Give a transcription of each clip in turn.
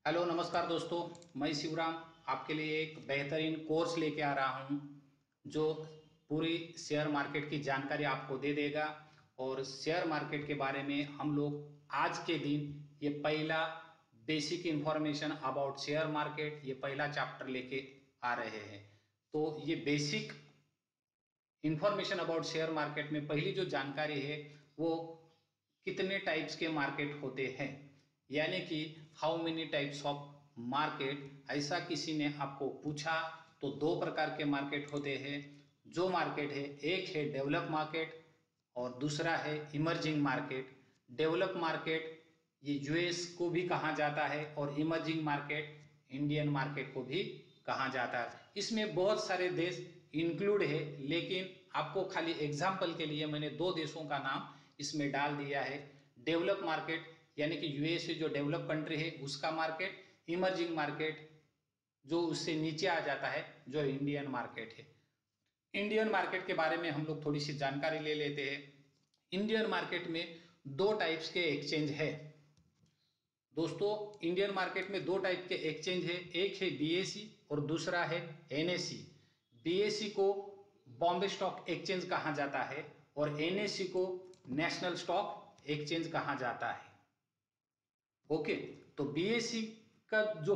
Hello नमस्कार दोस्तों। मैं शिवराम आपके लिए एक बेहतरीन कोर्स लेके आ रहा हूं जो पूरी शेयर मार्केट की जानकारी आपको दे देगा। और शेयर मार्केट के बारे में हम लोग आज के दिन ये पहला basic information about share market ये पहला चैप्टर लेके आ रहे हैं। तो ये basic information about share market में पहली जो जानकारी है वो कितने टाइप्स के मार्केट होते हैं, यानी कि how many types of market. ऐसा किसी ने आपको पूछा तो दो प्रकार के मार्केट होते हैं। जो मार्केट है, एक है डेवलप मार्केट और दूसरा है इमर्जिंग मार्केट। डेवलप मार्केट ये यूएस को भी कहा जाता है और इमर्जिंग मार्केट इंडियन मार्केट को भी कहा जाता है। इसमें बहुत सारे देश इंक्लूड है, लेकिन आपको खाली एग्जाम्पल के लिए मैंने दो देशों का नाम इसमें डाल दिया है। डेवलप मार्केट यानी कि यूएस जो डेवलप कंट्री है उसका मार्केट, इमर्जिंग मार्केट जो उससे नीचे आ जाता है जो इंडियन मार्केट है। इंडियन मार्केट के बारे में हम लोग थोड़ी सी जानकारी ले लेते हैं। इंडियन मार्केट में दो टाइप्स के एक्सचेंज है दोस्तों। इंडियन मार्केट में दो टाइप के एक्सचेंज है, एक है बीएसई और दूसरा है एनएसई। बीएसई को बॉम्बे स्टॉक एक्सचेंज कहा जाता है और एनएसई को नेशनल स्टॉक एक्सचेंज कहा जाता है। ओके, तो बीएसई का जो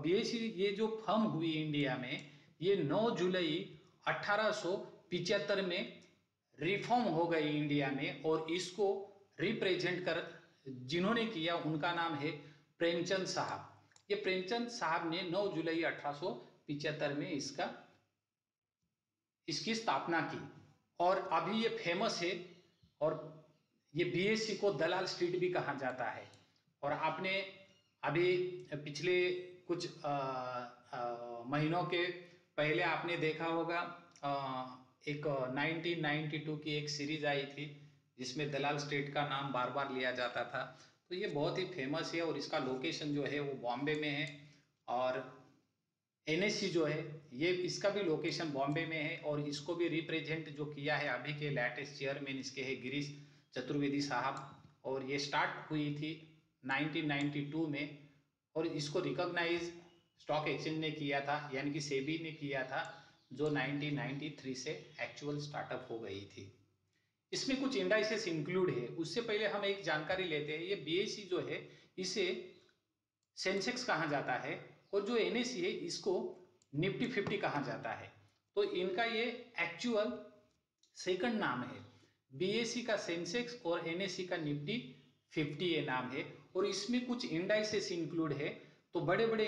बीएसई ये जो फर्म हुई इंडिया में, ये 9 जुलाई 1875 में रिफॉर्म हो गई इंडिया में। और इसको रिप्रेजेंट कर जिन्होंने किया उनका नाम है प्रेमचंद साहब। ये प्रेमचंद साहब ने 9 जुलाई 1875 में इसकी स्थापना की और अभी ये फेमस है। और ये बीएसई को दलाल स्ट्रीट भी कहा जाता है। और आपने अभी पिछले कुछ महीनों के पहले आपने देखा होगा, एक 1992 की एक सीरीज आई थी जिसमें दलाल स्ट्रीट का नाम बार बार लिया जाता था। तो ये बहुत ही फेमस है और इसका लोकेशन जो है वो बॉम्बे में है। और एनएससी जो है ये इसका भी लोकेशन बॉम्बे में है और इसको भी रिप्रेजेंट जो किया है अभी के लेटेस्ट चेयरमैन इसके है गिरीश चतुर्वेदी साहब। और ये स्टार्ट हुई थी 1992 में और इसको रिकॉग्नाइज स्टॉक एक्सचेंज ने किया था, यानी कि सेबी ने किया था, जो 1993 से एक्चुअल स्टार्टअप हो गई थी। इसमें कुछ इंडाइसेस इंक्लूड है। उससे पहले हम एक जानकारी लेते हैं। ये बीएसई जो है इसे सेंसेक्स कहा जाता है और जो एनएसई है इसको निफ्टी 50 कहा जाता है। तो इनका ये एक्चुअल सेकंड नाम है। बीएसई का सेंसेक्स और एनएसई का निफ्टी 50 ये नाम है। और इसमें कुछ इंडाइसेस इंक्लूड है। तो बड़े बड़े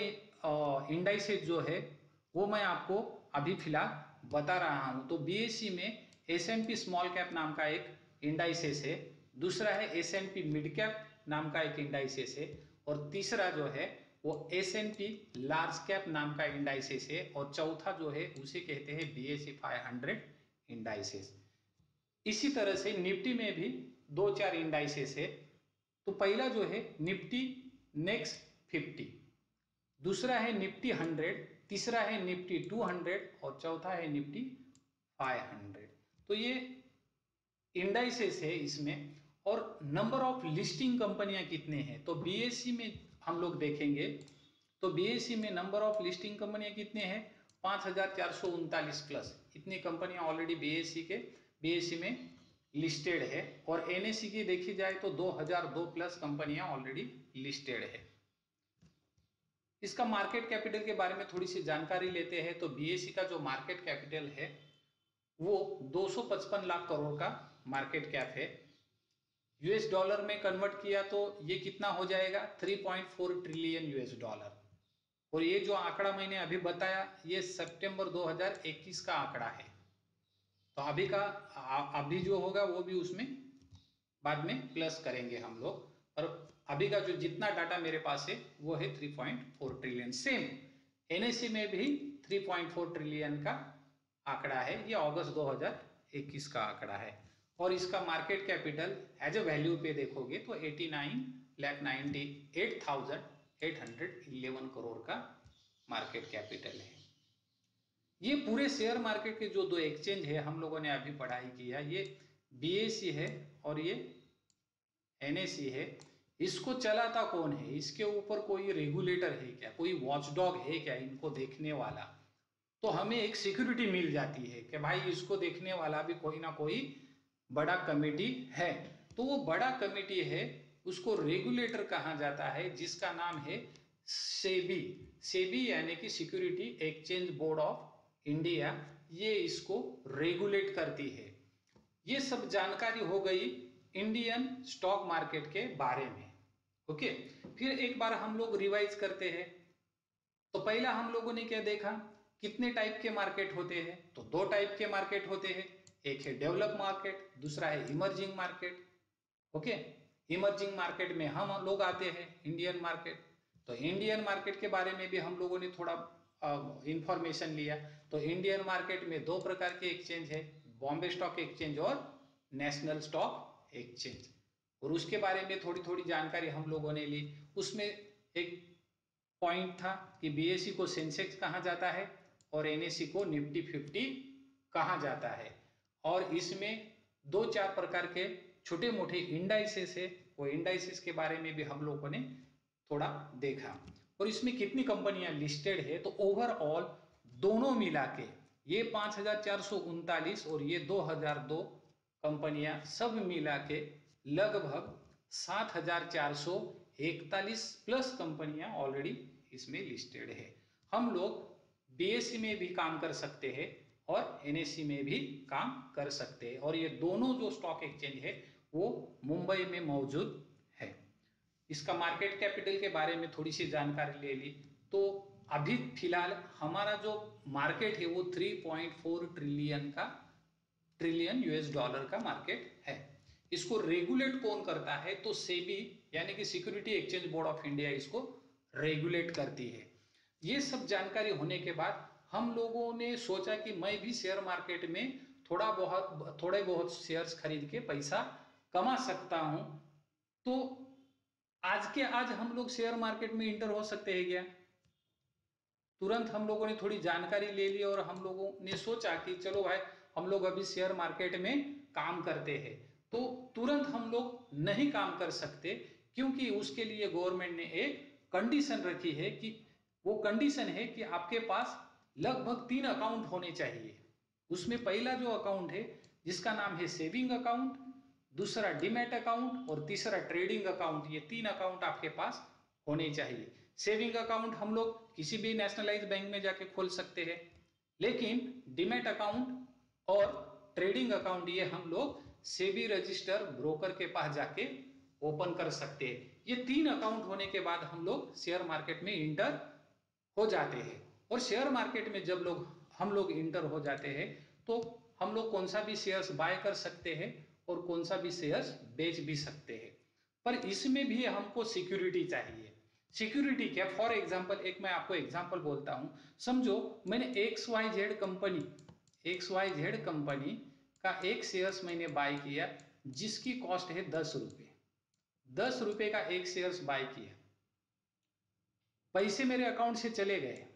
इंडाइसेस जो है वो मैं आपको अभी फिलहाल बता रहा हूं। तो बीएसई में एसएनपी स्मॉल कैप नाम का एक इंडाइसेस है, दूसरा है एसएनपी मिड कैप नाम का एक इंडाइसेस है और तीसरा जो है वो एसएनपी लार्ज कैप नाम का इंडाइसेस है और चौथा जो है उसे कहते हैं बीएसई 500 इंडाइसेस। इसी तरह से निफ्टी में भी दो चार इंडाइसेस है। तो पहला जो है निफ्टी नेक्स्ट 50, दूसरा है निफ्टी 100, तीसरा है निफ्टी 200 और चौथा है निफ्टी 500। तो ये इंडाइसेस है इसमें। और नंबर ऑफ लिस्टिंग कंपनियां कितने हैं तो बीएसई में हम लोग देखेंगे तो बीएसई में नंबर ऑफ लिस्टिंग कंपनियां कितने हैं, 5439 प्लस इतनी कंपनियां ऑलरेडी बीएसई में लिस्टेड है। और एनएसई की देखी जाए तो 2002 प्लस कंपनियां ऑलरेडी लिस्टेड है। इसका मार्केट कैपिटल के बारे में थोड़ी सी जानकारी लेते हैं। तो बीएसई का जो मार्केट कैपिटल है वो 255 लाख करोड़ का मार्केट कैप है। यूएस डॉलर में कन्वर्ट किया तो ये कितना हो जाएगा, 3.4 ट्रिलियन यूएस डॉलर। और ये जो आंकड़ा मैंने अभी बताया ये सितंबर 2021 का आंकड़ा है। तो अभी जो होगा वो भी उसमें बाद में प्लस करेंगे हम लोग। और अभी का जो जितना डाटा मेरे पास है वो है 3.4 ट्रिलियन। सेम एनएसई में भी 3.4 ट्रिलियन का आंकड़ा है। ये अगस्त 2021 का आंकड़ा है। और इसका market capital as a value पे देखोगे तो 89,98,811 करोड़ का मार्केट कैपिटल है। ये पूरे शेयर मार्केट के जो दो एक्सचेंज है हम लोगों ने अभी पढ़ाई की है, ये बीएसई है और ये एनएसई है। इसको चलाता कौन है, इसके ऊपर कोई रेगुलेटर है क्या, कोई वॉचडॉग है क्या इनको देखने वाला। तो हमें एक सिक्योरिटी मिल जाती है कि भाई इसको देखने वाला भी कोई ना कोई बड़ा कमेटी है। तो वो बड़ा कमेटी है, उसको रेगुलेटर कहा जाता है, जिसका नाम है सेबी। सेबी यानी कि security exchange board of India, ये इसको रेगुलेट करती है। ये सब जानकारी हो गई इंडियन स्टॉक मार्केट के बारे में। ओके, फिर एक बार हम लोग रिवाइज करते हैं। तो पहला हम लोगों ने क्या देखा, कितने टाइप के मार्केट होते हैं। तो दो टाइप के मार्केट होते हैं, एक है डेवलप मार्केट, दूसरा है emerging market. Okay, emerging market में हम लोग आते हैं इंडियन मार्केट। तो इंडियन मार्केट के बारे में भी हम लोगों ने थोड़ा इंफॉर्मेशन लिया। तो इंडियन मार्केट में दो प्रकार के एक्सचेंज है, बॉम्बे स्टॉक एक्सचेंज और नेशनल स्टॉक एक्सचेंज। और उसके बारे में थोड़ी थोड़ी जानकारी हम लोगों ने ली। उसमें एक पॉइंट था कि बीएसई को सेंसेक्स कहा जाता है और एनएसई को निफ्टी 50 कहा जाता है। और इसमें दो चार प्रकार के छोटे मोटे इंडाइसेस है, वो इंडाइसेस के बारे में भी हम लोगों ने थोड़ा देखा। और इसमें कितनी कंपनियां लिस्टेड है, तो ओवरऑल दोनों मिला के ये 5439 और ये 2002 कंपनियां सब मिला के लगभग 7441 प्लस कंपनियां ऑलरेडी इसमें लिस्टेड है। हम लोग बीएसई में भी काम कर सकते हैं और एनएसई में भी काम कर सकते हैं। और ये दोनों जो स्टॉक एक्सचेंज है वो मुंबई में मौजूद है। इसका मार्केट कैपिटल के बारे में थोड़ी सी जानकारी ले ली। तो अभी फिलहाल हमारा जो मार्केट है वो 3.4 ट्रिलियन यूएस डॉलर का मार्केट है। इसको रेगुलेट कौन करता है, तो सेबी यानी कि security exchange board of India इसको रेगुलेट करती है। ये सब जानकारी होने के बाद हम लोगों ने सोचा कि मैं भी शेयर मार्केट में थोड़े बहुत शेयर्स खरीद के पैसा कमा सकता हूं। तो आज हम लोग शेयर मार्केट में इंटर हो सकते हैं क्या। तुरंत हम लोगों ने थोड़ी जानकारी ले ली और हम लोगों ने सोचा कि चलो भाई हम लोग अभी शेयर मार्केट में काम करते हैं। तो तुरंत हम लोग नहीं काम कर सकते, क्योंकि उसके लिए गवर्नमेंट ने एक कंडीशन रखी है कि वो कंडीशन है कि आपके पास लगभग 3 अकाउंट होने चाहिए। उसमें पहला जो अकाउंट है जिसका नाम है सेविंग अकाउंट, दूसरा डीमैट अकाउंट और तीसरा ट्रेडिंग अकाउंट, ये 3 अकाउंट आपके पास होने चाहिए। सेविंग अकाउंट हम लोग किसी भी नेशनलाइज बैंक में जाके खोल सकते हैं, लेकिन डीमैट अकाउंट और ट्रेडिंग अकाउंट ये हम लोग सेबी रजिस्टर ब्रोकर के पास जाके ओपन कर सकते हैं। ये 3 अकाउंट होने के बाद हम लोग शेयर मार्केट में इंटर हो जाते हैं। और शेयर मार्केट में जब हम लोग इंटर हो जाते हैं तो हम लोग कौन सा भी शेयर्स बाय कर सकते हैं और कौन सा भी शेयर्स बेच भी सकते हैं। पर इसमें भी हमको सिक्योरिटी चाहिए। सिक्योरिटी क्या, फॉर एग्जांपल एक मैं आपको एग्जांपल बोलता हूं। समझो मैंने XYZ कंपनी का एक शेयर्स मैंने बाय किया, जिसकी कॉस्ट है 10 रुपए। 10 रुपए का एक शेयर्स बाय किया, पैसे मेरे अकाउंट से चले गए,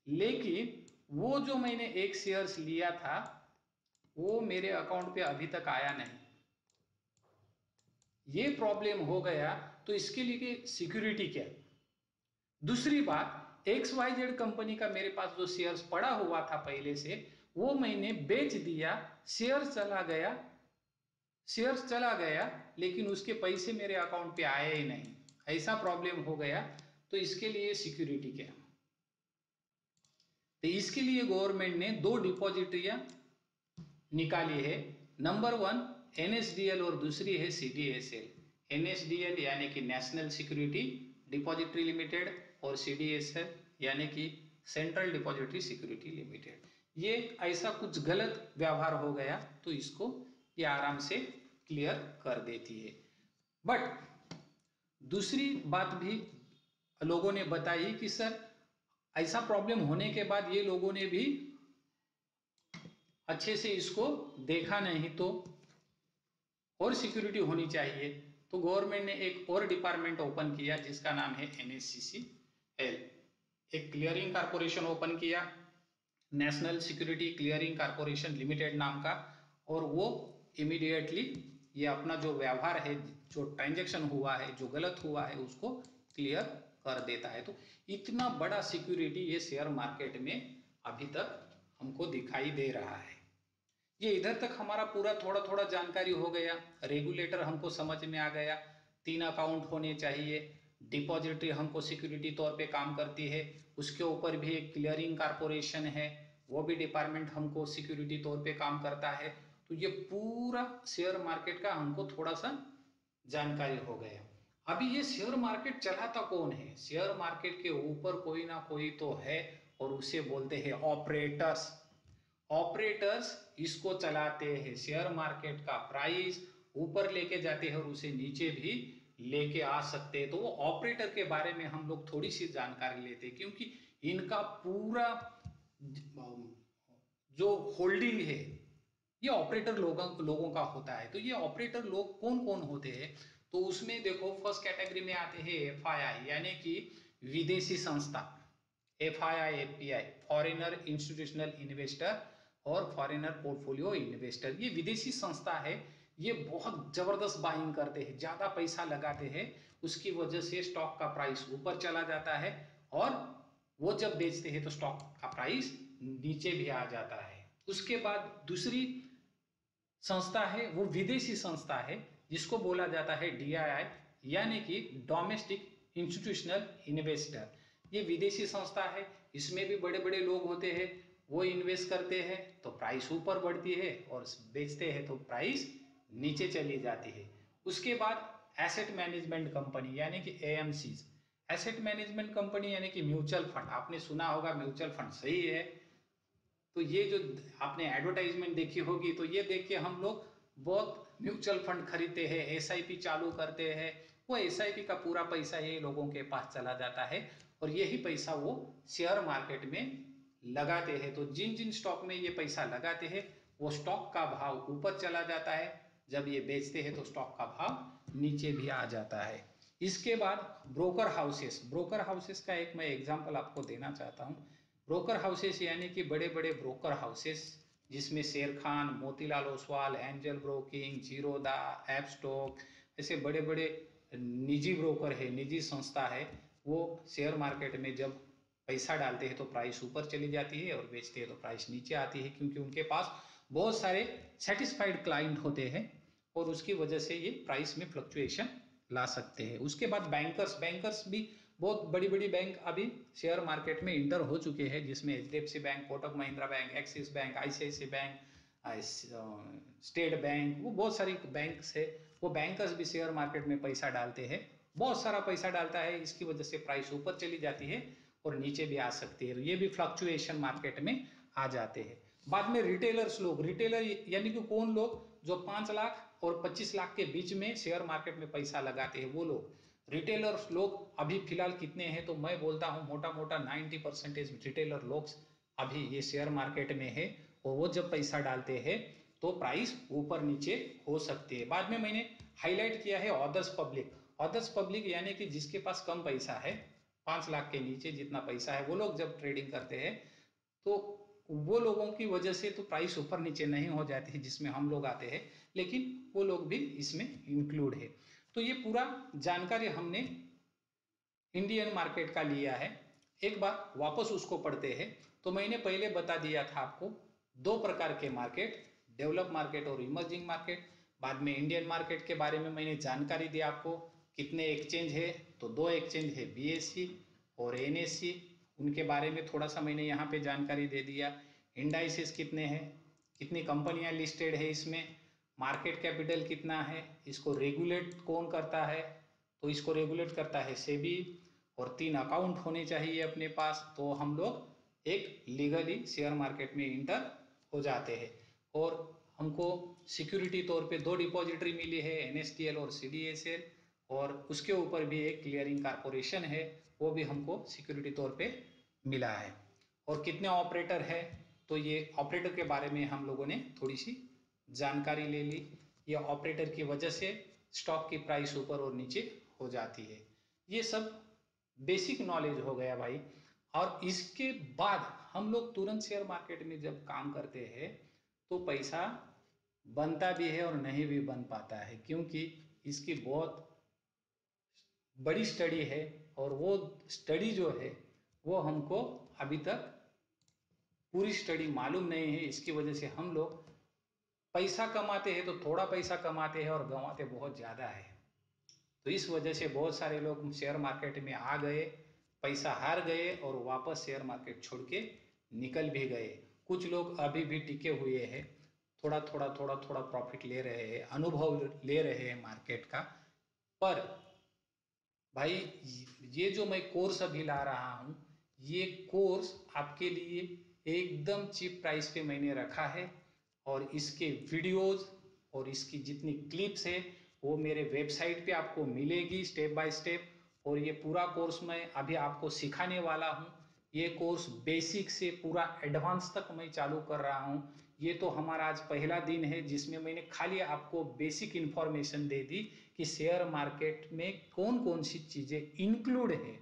लेकिन वो जो मैंने एक शेयर्स लिया था वो मेरे अकाउंट पे अभी तक आया नहीं। ये प्रॉब्लम हो गया, तो इसके लिए सिक्योरिटी क्या। दूसरी बात, XYZ कंपनी का मेरे पास जो शेयर्स पड़ा हुआ था पहले से, वो मैंने बेच दिया, शेयर्स चला गया, लेकिन उसके पैसे मेरे अकाउंट पे आए ही नहीं, ऐसा प्रॉब्लम हो गया। तो इसके लिए सिक्योरिटी क्या। तो इसके लिए गवर्नमेंट ने 2 डिपॉजिटरियां निकाली है। नंबर 1 NSDL और दूसरी है CDSL। NSDL यानी कि नेशनल सिक्योरिटी डिपॉजिटरी लिमिटेड और CDSL यानी कि सेंट्रल डिपॉजिटरी सिक्योरिटी लिमिटेड। ये ऐसा कुछ गलत व्यवहार हो गया तो इसको ये आराम से क्लियर कर देती है। बट दूसरी बात भी लोगों ने बताई कि सर ऐसा प्रॉब्लम होने के बाद ये लोगों ने भी अच्छे से इसको देखा नहीं, तो और सिक्योरिटी होनी चाहिए। तो गवर्नमेंट ने एक और डिपार्टमेंट ओपन किया जिसका नाम है NSCCL। एक क्लियरिंग कारपोरेशन ओपन किया, national security clearing corporation limited नाम का। और वो इमीडिएटली ये अपना जो व्यवहार है, जो ट्रांजैक्शन हुआ है, जो गलत हुआ है, उसको क्लियर कर देता है। तो इतना बड़ा सिक्योरिटी ये शेयर मार्केट में अभी तक हमको दिखाई दे रहा है। ये इधर तक हमारा पूरा थोड़ा थोड़ा जानकारी हो गया, रेगुलेटर हमको समझ में आ गया, 3 अकाउंट होने चाहिए, डिपॉजिटरी हमको सिक्योरिटी तौर पे काम करती है, उसके ऊपर भी एक क्लियरिंग कारपोरेशन है, वो भी डिपार्टमेंट हमको सिक्योरिटी तौर पे काम करता है। तो ये पूरा शेयर मार्केट का हमको थोड़ा सा जानकारी हो गया। अभी ये शेयर मार्केट चलाता कौन है? शेयर मार्केट के ऊपर कोई ना कोई तो है, और उसे बोलते हैं ऑपरेटर्स। ऑपरेटर्स इसको चलाते हैं, शेयर मार्केट का प्राइस ऊपर लेके जाते हैं और उसे नीचे भी लेके आ सकते हैं। तो वो ऑपरेटर के बारे में हम लोग थोड़ी सी जानकारी लेते हैं, क्योंकि इनका पूरा जो होल्डिंग है ये ऑपरेटर लोगों का होता है। तो ये ऑपरेटर लोग कौन कौन होते हैं? तो उसमें देखो, फर्स्ट कैटेगरी में आते हैं एफआईआई, यानी कि विदेशी संस्था। FII, FPI, foreigner institutional investor और फॉरेनर पोर्टफोलियो इन्वेस्टर, ये विदेशी संस्था है। ये बहुत जबरदस्त बाइंग करते हैं, ज्यादा पैसा लगाते हैं, उसकी वजह से स्टॉक का प्राइस ऊपर चला जाता है, और वो जब बेचते हैं तो स्टॉक का प्राइस नीचे भी आ जाता है। उसके बाद दूसरी संस्था है, वो विदेशी संस्था है, जिसको बोला जाता है डीआईआई, यानी कि डोमेस्टिक इंस्टीट्यूशनल इन्वेस्टर। ये विदेशी संस्था है, इसमें भी बड़े बड़े लोग होते हैं, वो इन्वेस्ट करते हैं तो प्राइस ऊपर बढ़ती है, और बेचते हैं तो प्राइस नीचे चली जाती है। उसके बाद एसेट मैनेजमेंट कंपनी, यानी कि एएमसीज। एसेट मैनेजमेंट कंपनी यानी कि म्यूचुअल फंड, आपने सुना होगा म्यूचुअल फंड, सही है। तो ये जो आपने एडवर्टाइजमेंट देखी होगी, तो ये देख के हम लोग बहुत म्यूचुअल फंड खरीदते हैं, एसआईपी चालू करते हैं। वो एसआईपी का पूरा पैसा ये लोगों के पास चला जाता है, और यही पैसा वो शेयर मार्केट में लगाते हैं। तो जिन जिन स्टॉक में ये पैसा लगाते हैं, वो स्टॉक का भाव ऊपर चला जाता है, जब ये बेचते हैं तो स्टॉक का भाव नीचे भी आ जाता है। इसके बाद ब्रोकर हाउसेस। ब्रोकर हाउसेस का एक मैं एग्जांपल आपको देना चाहता हूँ। ब्रोकर हाउसेस यानी कि बड़े बड़े ब्रोकर हाउसेस, जिसमें शेर खान, मोतीलाल ओसवाल, एंजल ब्रोकिंग, जीरोदा, एपस्टॉक, ऐसे बड़े बड़े निजी ब्रोकर है, निजी संस्था है। वो शेयर मार्केट में जब पैसा डालते हैं तो प्राइस ऊपर चली जाती है, और बेचते हैं तो प्राइस नीचे आती है, क्योंकि उनके पास बहुत सारे सेटिस्फाइड क्लाइंट होते हैं, और उसकी वजह से ये प्राइस में फ्लक्चुएशन ला सकते हैं। उसके बाद बैंकर्स। बैंकर्स भी बहुत बड़ी बड़ी बैंक अभी शेयर मार्केट में इंटर हो चुके हैं, जिसमें HDFC bank, Kotak Mahindra bank, Axis bank, ICICI bank, State bank, वो बहुत सारी बैंक्स है। वो बैंकर्स भी शेयर मार्केट में पैसा डालते हैं, बहुत सारा पैसा डालता है, इसकी वजह से प्राइस ऊपर चली जाती है और नीचे भी आ सकती है। ये भी फ्लक्चुएशन मार्केट में आ जाते हैं। बाद में रिटेलर्स लोग। रिटेलर यानी कि कौन लोग? जो 5 लाख और 25 लाख के बीच में शेयर मार्केट में पैसा लगाते हैं, वो लोग रिटेलर्स लोग। अभी फिलहाल कितने हैं? तो मैं बोलता हूँ मोटा मोटा 90% रिटेलर लोग अभी ये शेयर मार्केट में है, और वो जब पैसा डालते हैं तो प्राइस ऊपर नीचे हो सकती है। बाद में मैंने हाईलाइट किया है अदर्स पब्लिक। अदर्स पब्लिक यानी कि जिसके पास कम पैसा है, 5 लाख के नीचे जितना पैसा है, वो लोग जब ट्रेडिंग करते हैं तो वो लोगों की वजह से तो प्राइस ऊपर नीचे नहीं हो जाती है, जिसमें हम लोग आते हैं, लेकिन वो लोग भी इसमें इंक्लूड है। तो ये पूरा जानकारी हमने इंडियन मार्केट का लिया है। एक बार वापस उसको पढ़ते हैं। तो मैंने पहले बता दिया था आपको 2 प्रकार के मार्केट, डेवलप मार्केट और इमर्जिंग मार्केट। बाद में इंडियन मार्केट के बारे में मैंने जानकारी दी आपको, कितने एक्सचेंज है? तो 2 एक्सचेंज है, बीएससी और एनएससी। उनके बारे में थोड़ा सा मैंने यहाँ पे जानकारी दे दिया। इंडाइसिस कितने हैं, कितनी कंपनियां लिस्टेड है इसमें, मार्केट कैपिटल कितना है, इसको रेगुलेट कौन करता है? तो इसको रेगुलेट करता है सेबी, और 3 अकाउंट होने चाहिए अपने पास, तो हम लोग एक लीगली शेयर मार्केट में इंटर हो जाते हैं। और हमको सिक्योरिटी तौर पे 2 डिपॉजिटरी मिली है, एनएसडीएल और सीडीएसएल, और उसके ऊपर भी एक क्लियरिंग कारपोरेशन है, वो भी हमको सिक्योरिटी तौर पे मिला है। और कितने ऑपरेटर है? तो ये ऑपरेटर के बारे में हम लोगों ने थोड़ी सी जानकारी ले ली। ये ऑपरेटर की वजह से स्टॉक की प्राइस ऊपर और नीचे हो जाती है। ये सब बेसिक नॉलेज हो गया भाई। और इसके बाद हम लोग तुरंत शेयर मार्केट में जब काम करते हैं तो पैसा बनता भी है और नहीं भी बन पाता है, क्योंकि इसकी बहुत बड़ी स्टडी है और वो स्टडी जो है वो हमको अभी तक पूरी स्टडी मालूम नहीं है। इसकी वजह से हम लोग पैसा कमाते हैं तो थोड़ा पैसा कमाते हैं और गंवाते बहुत ज़्यादा है। तो इस वजह से बहुत सारे लोग शेयर मार्केट में आ गए, पैसा हार गए और वापस शेयर मार्केट छोड़ के निकल भी गए। कुछ लोग अभी भी टिके हुए हैं, थोड़ा थोड़ा प्रॉफिट ले रहे हैं, अनुभव ले रहे हैं मार्केट का। पर भाई ये जो मैं कोर्स अभी ला रहा हूँ, ये कोर्स आपके लिए एकदम चीप प्राइस पे मैंने रखा है और इसके वीडियोस और इसकी जितनी क्लिप्स है वो मेरे वेबसाइट पे आपको मिलेगी स्टेप बाय स्टेप। और ये पूरा कोर्स मैं अभी आपको सिखाने वाला हूँ। ये कोर्स बेसिक से पूरा एडवांस तक मैं चालू कर रहा हूँ। ये तो हमारा आज पहला दिन है जिसमें मैंने खाली आपको बेसिक इन्फॉर्मेशन दे दी कि शेयर मार्केट में कौन कौन सी चीज़ें इंक्लूड है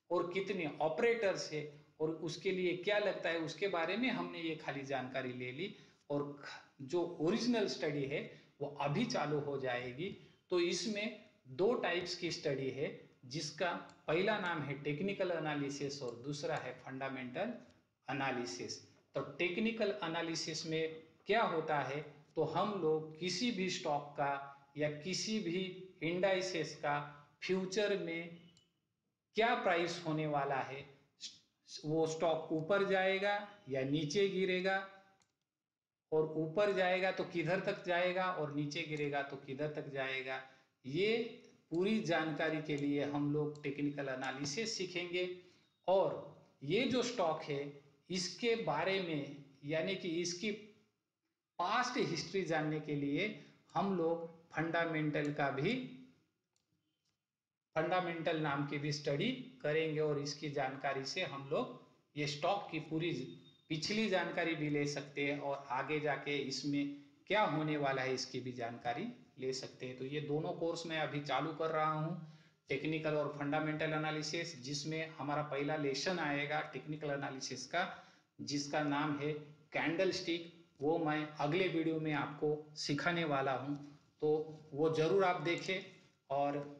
और कितने ऑपरेटर्स है और उसके लिए क्या लगता है, उसके बारे में हमने ये खाली जानकारी ले ली। और जो ओरिजिनल स्टडी है वो अभी चालू हो जाएगी। तो इसमें दो टाइप्स की स्टडी है, जिसका पहला नाम है टेक्निकल एनालिसिस और दूसरा है फंडामेंटल एनालिसिस। तो टेक्निकल एनालिसिस में क्या होता है, तो हम लोग किसी भी स्टॉक का या किसी भी इंडाइसेस का फ्यूचर में क्या प्राइस होने वाला है, वो स्टॉक ऊपर जाएगा या नीचे गिरेगा, और ऊपर जाएगा तो किधर तक जाएगा और नीचे गिरेगा तो किधर तक जाएगा, ये पूरी जानकारी के लिए हम लोग टेक्निकल एनालिसिस सीखेंगे। और ये जो स्टॉक है इसके बारे में यानी कि इसकी पास्ट हिस्ट्री जानने के लिए हम लोग फंडामेंटल नाम की भी स्टडी करेंगे और इसकी जानकारी से हम लोग ये स्टॉक की पूरी पिछली जानकारी भी ले सकते हैं और आगे जाके इसमें क्या होने वाला है इसकी भी जानकारी ले सकते हैं। तो ये दोनों कोर्स मैं अभी चालू कर रहा हूँ, टेक्निकल और फंडामेंटल एनालिसिस, जिसमें हमारा पहला लेसन आएगा टेक्निकल एनालिसिस का जिसका नाम है कैंडल स्टिक। वो मैं अगले वीडियो में आपको सिखाने वाला हूँ, तो वो ज़रूर आप देखें और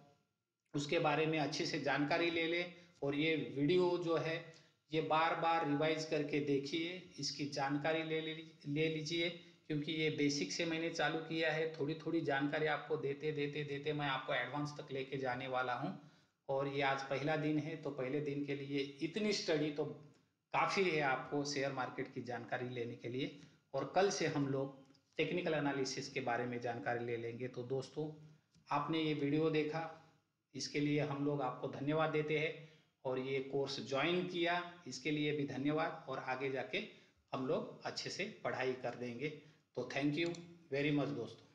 उसके बारे में अच्छे से जानकारी ले लें। और ये वीडियो जो है ये बार बार रिवाइज करके देखिए, इसकी जानकारी ले लीजिए, क्योंकि ये बेसिक से मैंने चालू किया है। थोड़ी थोड़ी जानकारी आपको देते देते देते मैं आपको एडवांस तक लेके जाने वाला हूँ। और ये आज पहला दिन है, तो पहले दिन के लिए इतनी स्टडी तो काफ़ी है आपको शेयर मार्केट की जानकारी लेने के लिए। और कल से हम लोग टेक्निकल एनालिसिस के बारे में जानकारी ले लेंगे। तो दोस्तों, आपने ये वीडियो देखा, इसके लिए हम लोग आपको धन्यवाद देते हैं। और ये कोर्स ज्वाइन किया इसके लिए भी धन्यवाद, और आगे जाके हम लोग अच्छे से पढ़ाई कर देंगे। तो थैंक यू वेरी मच दोस्तों।